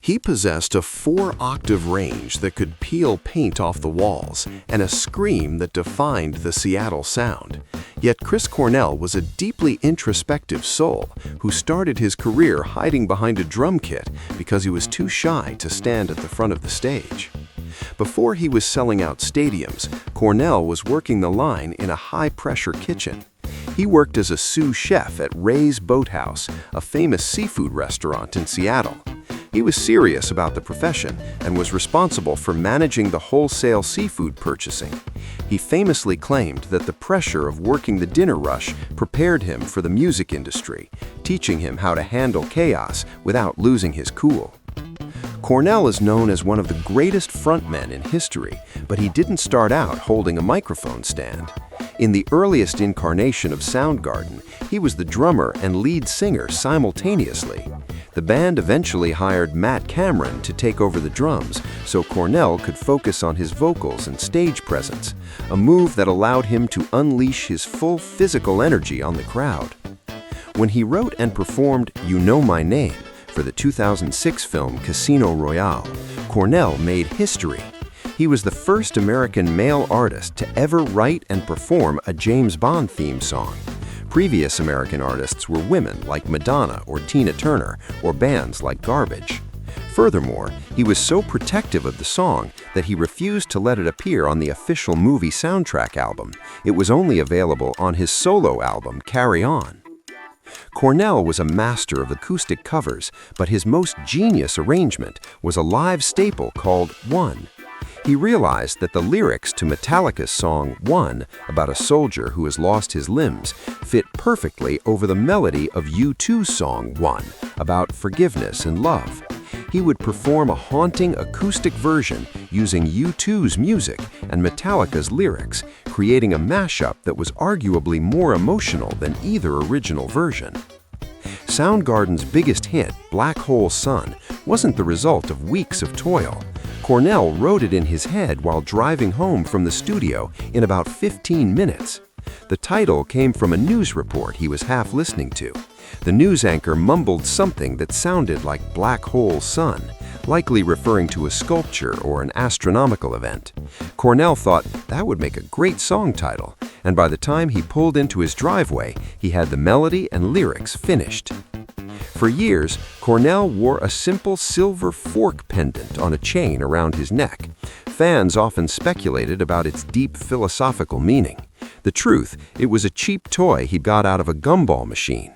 He possessed a four-octave range that could peel paint off the walls and a scream that defined the Seattle sound. Yet Chris Cornell was a deeply introspective soul who started his career hiding behind a drum kit because he was too shy to stand at the front of the stage. Before he was selling out stadiums, Cornell was working the line in a high-pressure kitchen. He worked as a sous chef at Ray's Boathouse, a famous seafood restaurant in Seattle. He was serious about the profession and was responsible for managing the wholesale seafood purchasing. He famously claimed that the pressure of working the dinner rush prepared him for the music industry, teaching him how to handle chaos without losing his cool. Cornell is known as one of the greatest frontmen in history, but he didn't start out holding a microphone stand. In the earliest incarnation of Soundgarden, he was the drummer and lead singer simultaneously. The band eventually hired Matt Cameron to take over the drums so Cornell could focus on his vocals and stage presence, a move that allowed him to unleash his full physical energy on the crowd. When he wrote and performed You Know My Name for the 2006 film Casino Royale, Cornell made history. He was the first American male artist to ever write and perform a James Bond theme song. Previous American artists were women like Madonna or Tina Turner, or bands like Garbage. Furthermore, he was so protective of the song that he refused to let it appear on the official movie soundtrack album. It was only available on his solo album, Carry On. Cornell was a master of acoustic covers, but his most genius arrangement was a live staple called One. He realized that the lyrics to Metallica's song One, about a soldier who has lost his limbs, fit perfectly over the melody of U2's song One, about forgiveness and love. He would perform a haunting acoustic version using U2's music and Metallica's lyrics, creating a mashup that was arguably more emotional than either original version. Soundgarden's biggest hit, Black Hole Sun, wasn't the result of weeks of toil. Cornell wrote it in his head while driving home from the studio in about 15 minutes. The title came from a news report he was half listening to. The news anchor mumbled something that sounded like Black Hole Sun, likely referring to a sculpture or an astronomical event. Cornell thought that would make a great song title, and by the time he pulled into his driveway, he had the melody and lyrics finished. For years, Cornell wore a simple silver fork pendant on a chain around his neck. Fans often speculated about its deep philosophical meaning. The truth, it was a cheap toy he got out of a gumball machine.